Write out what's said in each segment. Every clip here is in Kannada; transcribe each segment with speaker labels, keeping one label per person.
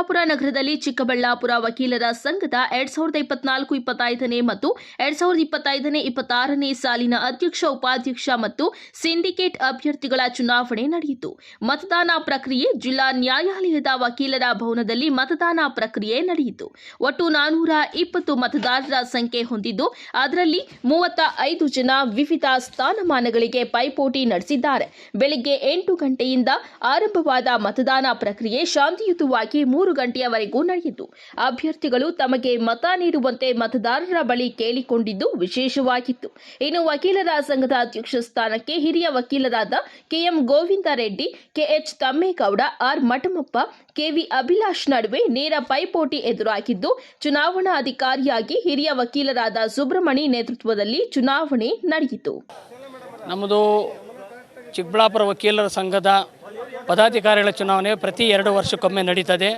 Speaker 1: ಚಿಕ್ಕಬಳ್ಳಾಪುರ ನಗರದಲ್ಲಿ ಚಿಕ್ಕಬಳ್ಳಾಪುರ ವಕೀಲರ ಸಂಘದ 2024-25ನೇ ಮತ್ತು 2025-26ನೇ ಸಾಲಿನ ಅಧ್ಯಕ್ಷ ಉಪಾಧ್ಯಕ್ಷ ಮತ್ತು ಸಿಂಡಿಕೇಟ್ ಅಭ್ಯರ್ಥಿಗಳ ಚುನಾವಣೆ ನಡೆಯಿತು. ಮತದಾನ ಪ್ರಕ್ರಿಯೆ ಜಿಲ್ಲಾ ನ್ಯಾಯಾಲಯದ ವಕೀಲರ ಭವನದಲ್ಲಿ ಮತದಾನ ಪ್ರಕ್ರಿಯೆ ನಡೆಯಿತು. ಒಟ್ಟು 420 ಮತದಾರರ ಸಂಖ್ಯೆ ಹೊಂದಿದ್ದು ಅದರಲ್ಲಿ 35 ಜನ ವಿವಿಧ ಸ್ಥಾನಮಾನಗಳಿಗೆ ಪೈಪೋಟಿ ನಡೆಸಿದ್ದಾರೆ. ಬೆಳಿಗ್ಗೆ 8 ಗಂಟೆಯಿಂದ ಆರಂಭವಾದ ಮತದಾನ ಪ್ರಕ್ರಿಯೆ ಶಾಂತಿಯುತವಾಗಿ 3 ಗಂಟೆಯವರೆಗೂ ನಡೆಯಿತು. ಅಭ್ಯರ್ಥಿಗಳು ತಮಗೆ ಮತ ನೀಡುವಂತೆ ಮತದಾರರ ಬಳಿ ಕೇಳಿಕೊಂಡಿದ್ದು ವಿಶೇಷವಾಗಿತ್ತು. ಇನ್ನು ವಕೀಲರ ಸಂಘದ ಅಧ್ಯಕ್ಷ ಸ್ಥಾನಕ್ಕೆ ಹಿರಿಯ ವಕೀಲರಾದ K M Govinda Reddy, K H Thammegowda, R Mathamappa, K V Abhilash ನಡುವೆ ನೇರ ಪೈಪೋಟಿ ಎದುರಾಗಿದ್ದು, ಚುನಾವಣಾ ಅಧಿಕಾರಿಯಾಗಿ ಹಿರಿಯ ವಕೀಲರಾದ ಸುಬ್ರಹ್ಮಣಿ ನೇತೃತ್ವದಲ್ಲಿ ಚುನಾವಣೆ ನಡೆಯಿತು.
Speaker 2: ನಮ್ಮದು ಚಿಕ್ಕಬಳ್ಳಾಪುರ ವಕೀಲರ ಸಂಘದ ಪದಾಧಿಕಾರಿಗಳ ಚುನಾವಣೆ ಪ್ರತಿ 2 ವರ್ಷಕ್ಕೊಮ್ಮೆ ನಡೀತದೆ.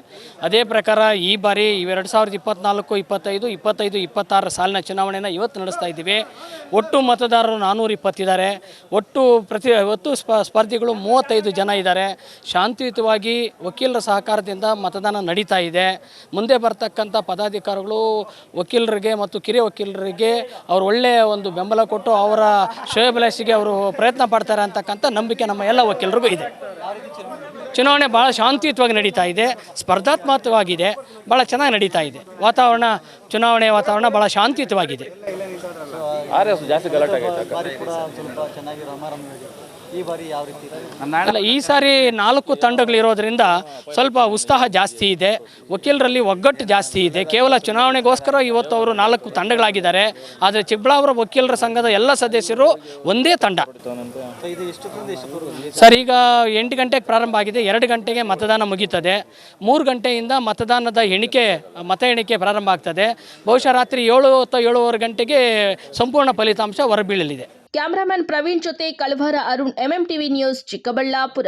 Speaker 2: ಅದೇ ಪ್ರಕಾರ ಈ ಬಾರಿ 2024, 25, 26 ಸಾಲಿನ ಚುನಾವಣೆಯನ್ನು ಇವತ್ತು ನಡೆಸ್ತಾ ಇದ್ದೀವಿ. ಒಟ್ಟು ಮತದಾರರು 420 ಇದ್ದಾರೆ. ಒಟ್ಟು ಸ್ಪರ್ಧಿಗಳು 35 ಜನ ಇದ್ದಾರೆ. ಶಾಂತಿಯುತವಾಗಿ ವಕೀಲರ ಸಹಕಾರದಿಂದ ಮತದಾನ ನಡೀತಾ ಇದೆ. ಮುಂದೆ ಬರ್ತಕ್ಕಂಥ ಪದಾಧಿಕಾರಿಗಳು ವಕೀಲರಿಗೆ ಮತ್ತು ಕಿರಿಯ ವಕೀಲರಿಗೆ ಅವರು ಒಳ್ಳೆಯ ಒಂದು ಬೆಂಬಲ ಕೊಟ್ಟು ಅವರ ಶ್ರೇಯೋಭಿಲಾಷಿಗೆ ಅವರು ಪ್ರಯತ್ನ ಪಡ್ತಾರೆ ಅಂತಕ್ಕಂಥ ನಂಬಿಕೆ ನಮ್ಮ ಎಲ್ಲ ವಕೀಲರಿಗೂ ಇದೆ. ಚುನಾವಣೆ ಭಾಳ ಶಾಂತಿಯುತವಾಗಿ ನಡೀತಾ ಇದೆ, ಸ್ಪರ್ಧಾತ್ಮಕವಾಗಿದೆ, ಭಾಳ ಚೆನ್ನಾಗಿ ನಡೀತಾ ಇದೆ. ಚುನಾವಣೆ ವಾತಾವರಣ ಭಾಳ ಶಾಂತಿಯುತವಾಗಿದೆ. ಈ ಸಾರಿ 4 ತಂಡಗಳಿರೋದ್ರಿಂದ ಸ್ವಲ್ಪ ಉತ್ಸಾಹ ಜಾಸ್ತಿ ಇದೆ. ವಕೀಲರಲ್ಲಿ ಒಗ್ಗಟ್ಟು ಜಾಸ್ತಿ ಇದೆ. ಕೇವಲ ಚುನಾವಣೆಗೋಸ್ಕರ ಇವತ್ತು ಅವರು 4 ತಂಡಗಳಾಗಿದ್ದಾರೆ. ಆದರೆ ಚಿಕ್ಕಬಳ್ಳಾಪುರ ವಕೀಲರ ಸಂಘದ ಎಲ್ಲ ಸದಸ್ಯರು ಒಂದೇ ತಂಡ. ಸರ್, ಈಗ 8 ಗಂಟೆಗೆ ಪ್ರಾರಂಭ ಆಗಿದೆ. 2 ಗಂಟೆಗೆ ಮತದಾನ ಮುಗೀತದೆ. 3 ಗಂಟೆಯಿಂದ ಮತ ಎಣಿಕೆ ಪ್ರಾರಂಭ ಆಗ್ತದೆ. ಬಹುಶಃ ರಾತ್ರಿ 7 ಅಥವಾ 7:15 ಗಂಟೆಗೆ ಸಂಪೂರ್ಣ ಫಲಿತಾಂಶ ಹೊರಬೀಳಲಿದೆ.
Speaker 1: ಕ್ಯಾಮರಾಮನ್ ಪ್ರವೀಣ್ ಜೊತೆ ಕಳವಾರ ಅರುಣ್, MMTV ನ್ಯೂಸ್, ಚಿಕ್ಕಬಳ್ಳಾಪುರ.